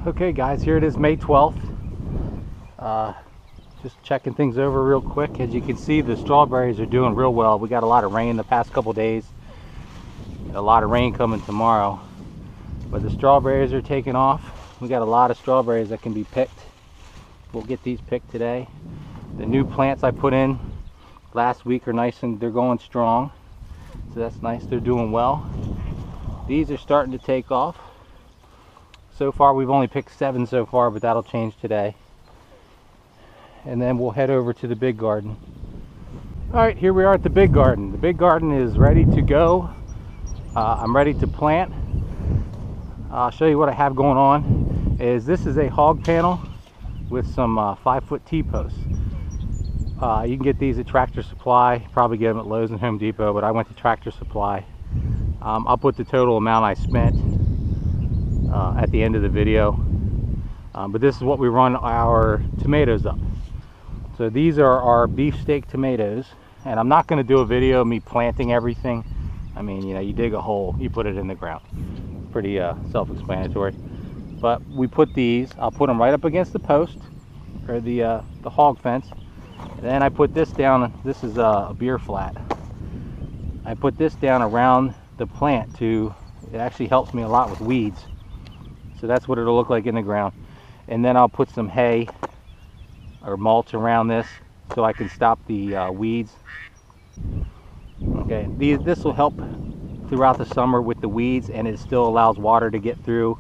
Okay guys, here it is, May 12th. Just checking things over real quick. As you can see, the strawberries are doing real well. We got a lot of rain the past couple days. A lot of rain coming tomorrow. But the strawberries are taking off. We got a lot of strawberries that can be picked. We'll get these picked today. The new plants I put in last week are nice and they're going strong. So that's nice, they're doing well. These are starting to take off. So far we've only picked 7 so far, but that'll change today. And then we'll head over to the big garden. Alright, here we are at the big garden. The big garden is ready to go. I'm ready to plant. I'll show you what I have going on. This is a hog panel with some 5-foot T-posts. You can get these at Tractor Supply, probably get them at Lowe's and Home Depot, but I went to Tractor Supply. I'll put the total amount I spent at the end of the video. But this is what we run our tomatoes up. So these are our beefsteak tomatoes, and I'm not going to do a video of me planting everything. I mean, you know, you dig a hole, you put it in the ground. Pretty self-explanatory. But we put these, I'll put them right up against the post, or the hog fence. And then I put this down, this is a beer flat. I put this down around the plant it actually helps me a lot with weeds. So that's what it'll look like in the ground. And then I'll put some hay or mulch around this so I can stop the weeds. Okay, this will help throughout the summer with the weeds, and it still allows water to get through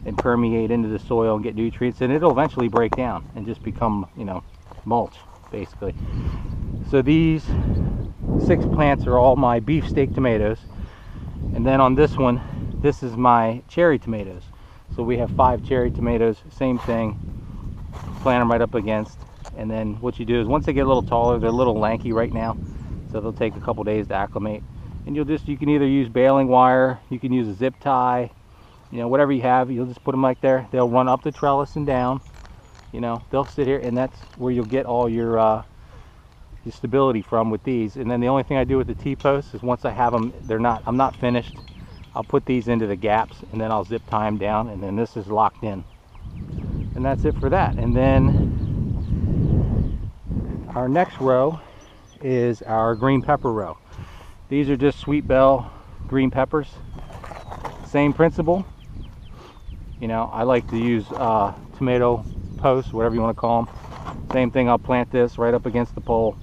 and permeate into the soil and get nutrients, and it'll eventually break down and just become, you know, mulch basically. So these 6 plants are all my beefsteak tomatoes, and then on this one, this is my cherry tomatoes. So we have 5 cherry tomatoes, same thing, plant them right up against. And then what you do is once they get a little taller, they're a little lanky right now, so they'll take a couple days to acclimate. And you can either use baling wire, you can use a zip tie, you know, whatever you have, you'll just put them like there. They'll run up the trellis and down, you know, they'll sit here, and that's where you'll get all your stability from with these. And then the only thing I do with the T-posts is once I have them, I'm not finished, I'll put these into the gaps, and then I'll zip tie them down, and then this is locked in. And that's it for that. And then our next row is our green pepper row. These are just sweet bell green peppers. Same principle. You know, I like to use tomato posts, whatever you want to call them. Same thing, I'll plant this right up against the pole,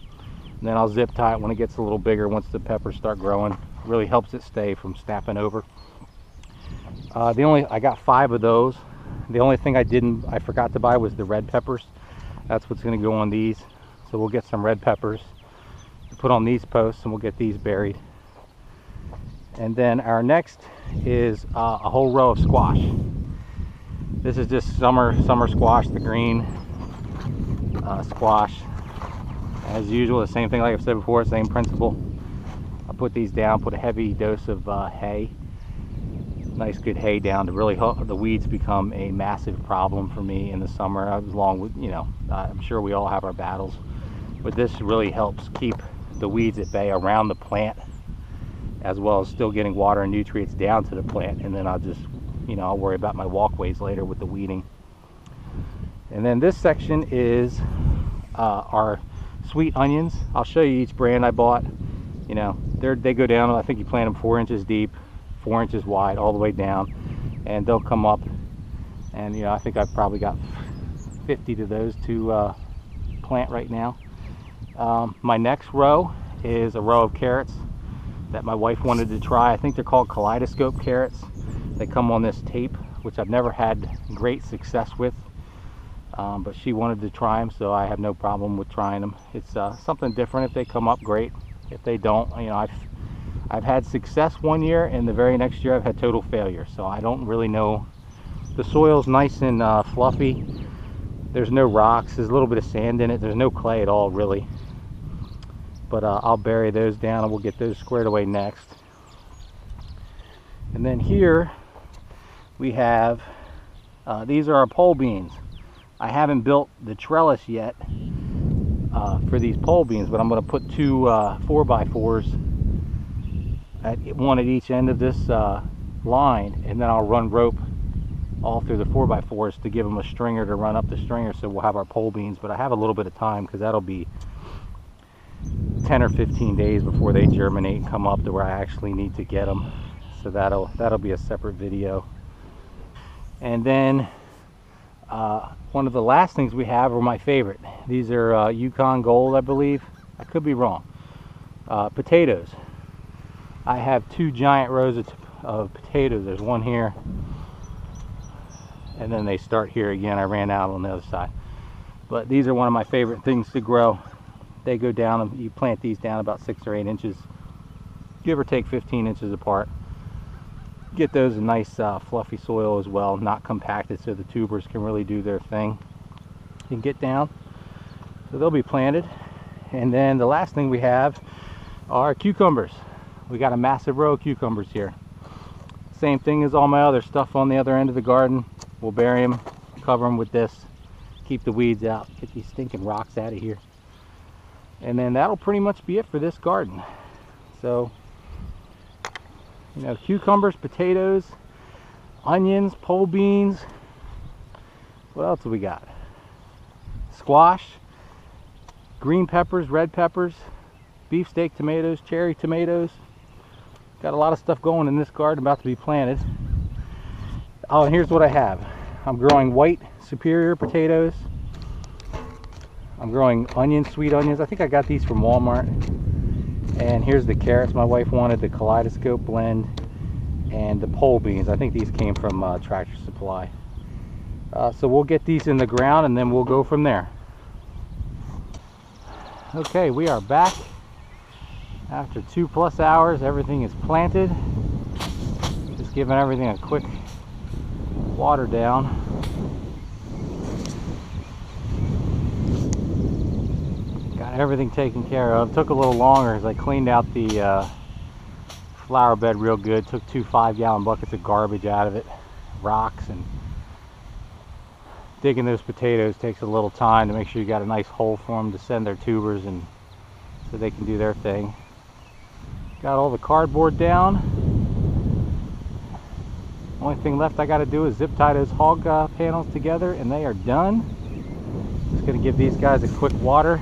and then I'll zip tie it when it gets a little bigger. Once the peppers start growing, really helps it stay from snapping over. I got 5 of those. The only thing I forgot to buy was the red peppers. That's what's going to go on these. So we'll get some red peppers to put on these posts, and we'll get these buried. And then our next is a whole row of squash. This is just summer squash, the green squash. As usual, the same thing like I've said before, same principle. I'll put these down, put a heavy dose of hay. Nice good hay down to really help. The weeds become a massive problem for me in the summer, along with, you know, I'm sure we all have our battles, but this really helps keep the weeds at bay around the plant, as well as still getting water and nutrients down to the plant. And then I'll just, you know, I'll worry about my walkways later with the weeding. And then this section is our sweet onions. I'll show you each brand I bought. You know, they go down, I think you plant them 4 inches deep, 4 inches wide, all the way down, and they'll come up. And, you know, I think I've probably got 50 to those to plant right now. My next row is a row of carrots that my wife wanted to try. I think they're called kaleidoscope carrots. They come on this tape, which I've never had great success with, but she wanted to try them, so I have no problem with trying them. It's something different. If they come up, great. If they don't, you know, I've had success one year, and the very next year I've had total failure, so I don't really know. The soil's nice and fluffy. There's no rocks, there's a little bit of sand in it, there's no clay at all really. But I'll bury those down, and we'll get those squared away next. And then here we have, these are our pole beans. I haven't built the trellis yet for these pole beans, but I'm going to put 2 4x4s one at each end of this line, and then I'll run rope all through the 4x4s to give them a stringer to run up the stringer, so we'll have our pole beans. But I have a little bit of time because that'll be 10 or 15 days before they germinate and come up to where I actually need to get them. So that'll be a separate video. And then one of the last things we have are my favorite. These are Yukon Gold, I believe. I could be wrong. Potatoes. I have 2 giant rows of potatoes. There's one here, and then they start here again. I ran out on the other side. But these are one of my favorite things to grow. They go down, you plant these down about 6 or 8 inches, give or take 15 inches apart. Get those in nice fluffy soil as well, not compacted, so the tubers can really do their thing and get down. So they'll be planted. And then the last thing we have are cucumbers. We got a massive row of cucumbers here. Same thing as all my other stuff on the other end of the garden. We'll bury them, cover them with this, keep the weeds out, get these stinking rocks out of here. And then that'll pretty much be it for this garden. So, you know, cucumbers, potatoes, onions, pole beans. What else do we got? Squash, green peppers, red peppers, beefsteak tomatoes, cherry tomatoes. Got a lot of stuff going in this garden about to be planted. Oh, and here's what I have. I'm growing white superior potatoes. I'm growing onions, sweet onions. I think I got these from Walmart. And here's the carrots. My wife wanted the kaleidoscope blend and the pole beans. I think these came from Tractor Supply. So we'll get these in the ground and then we'll go from there. Okay, we are back after 2+ hours. Everything is planted. Just giving everything a quick water down. Got everything taken care of. Took a little longer as I cleaned out the flower bed real good. Took 2 5-gallon buckets of garbage out of it, rocks, and digging those potatoes takes a little time to make sure you got a nice hole for them to send their tubers and so they can do their thing. Got all the cardboard down. Only thing left I got to do is zip tie those hog panels together and they are done. Just going to give these guys a quick water.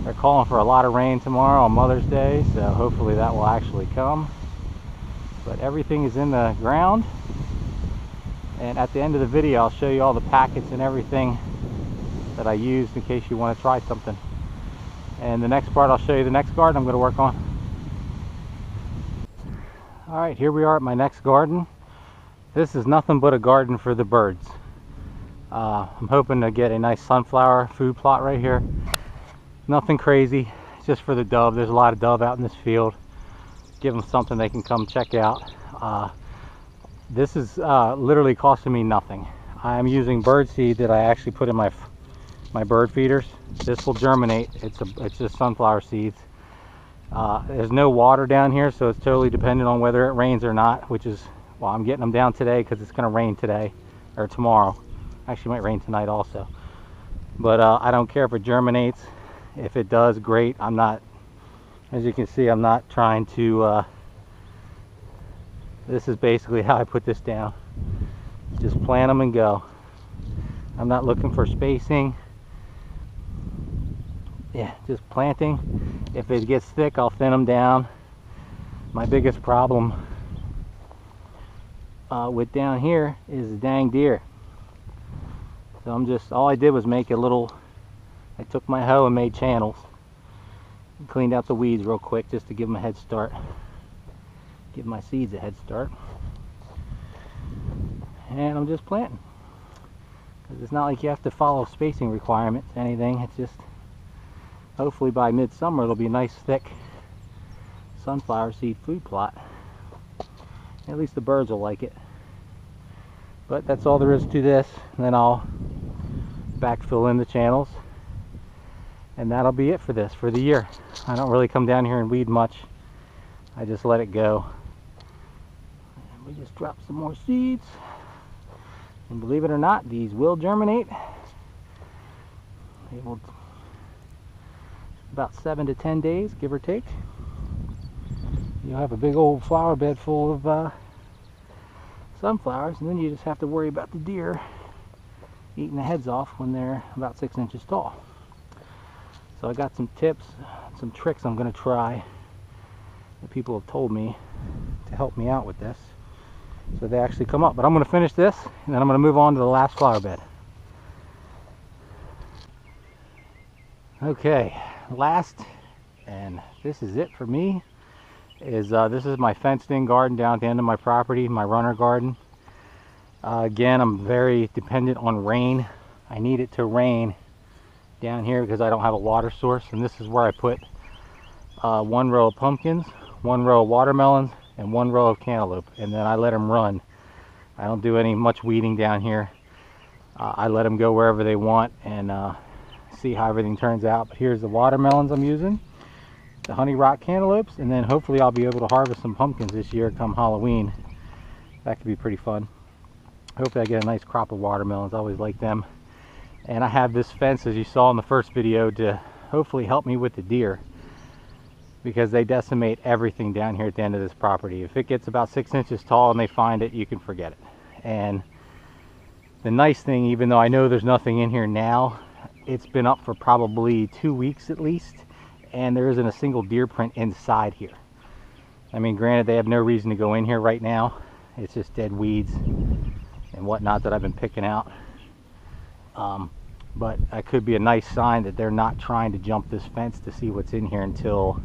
They're calling for a lot of rain tomorrow on Mother's Day, so hopefully that will actually come. But everything is in the ground. And at the end of the video, I'll show you all the packets and everything that I used in case you want to try something. And the next part, I'll show you the next garden I'm going to work on. Alright, here we are at my next garden. This is nothing but a garden for the birds. I'm hoping to get a nice sunflower food plot right here. Nothing crazy, just for the dove. There's a lot of dove out in this field. Give them something they can come check out. This is literally costing me nothing. I'm using bird seed that I actually put in my bird feeders. This will germinate. It's just sunflower seeds. There's no water down here, so it's totally dependent on whether it rains or not, which is, well, I'm getting them down today because it's going to rain today or tomorrow. Actually, might rain tonight also. But I don't care if it germinates. If it does, great. I'm not, as you can see, I'm not trying to, this is basically how I put this down. Just plant them and go. I'm not looking for spacing. Yeah, just planting. If it gets thick, I'll thin them down. My biggest problem with down here is the dang deer. So I'm just, all I did was make a little, I took my hoe and made channels. Cleaned out the weeds real quick just to give them a head start. Give my seeds a head start. And I'm just planting. Because it's not like you have to follow spacing requirements, anything. It's just, hopefully by midsummer it'll be a nice thick sunflower seed food plot. At least the birds will like it. But that's all there is to this. And then I'll backfill in the channels. And that'll be it for this, for the year. I don't really come down here and weed much. I just let it go. And we just drop some more seeds. And believe it or not, these will germinate. They will, about 7 to 10 days, give or take. You'll have a big old flower bed full of sunflowers, and then you just have to worry about the deer eating the heads off when they're about 6 inches tall. So I got some tips, some tricks I'm going to try that people have told me to help me out with this, so they actually come up. But I'm going to finish this, and then I'm going to move on to the last flower bed. Okay, last, and this is it for me, is this is my fenced in garden down at the end of my property, my runner garden. Again, I'm very dependent on rain. I need it to rain down here because I don't have a water source, and this is where I put one row of pumpkins, one row of watermelons, and one row of cantaloupe, and then I let them run. I don't do much weeding down here. I let them go wherever they want and see how everything turns out. But here's the watermelons I'm using, the honey rock cantaloupes, and then hopefully I'll be able to harvest some pumpkins this year come Halloween. That could be pretty fun. Hopefully I get a nice crop of watermelons. I always like them. And I have this fence, as you saw in the first video, to hopefully help me with the deer, because they decimate everything down here at the end of this property. If it gets about 6 inches tall and they find it, you can forget it. And the nice thing, even though I know there's nothing in here now, it's been up for probably 2 weeks at least, and there isn't a single deer print inside here. I mean, granted, they have no reason to go in here right now. It's just dead weeds and whatnot that I've been picking out. But that could be a nice sign that they're not trying to jump this fence to see what's in here until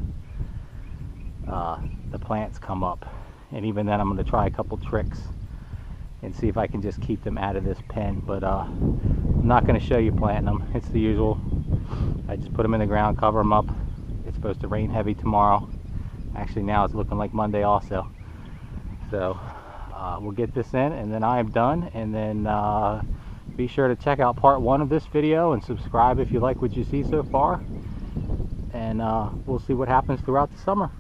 the plants come up. And even then, I'm going to try a couple tricks and see if I can just keep them out of this pen. But I'm not going to show you planting them. It's the usual. I just put them in the ground, cover them up. It's supposed to rain heavy tomorrow. Actually, now it's looking like Monday also. So we'll get this in, and then I am done. And then be sure to check out part 1 of this video and subscribe if you like what you see so far. And we'll see what happens throughout the summer.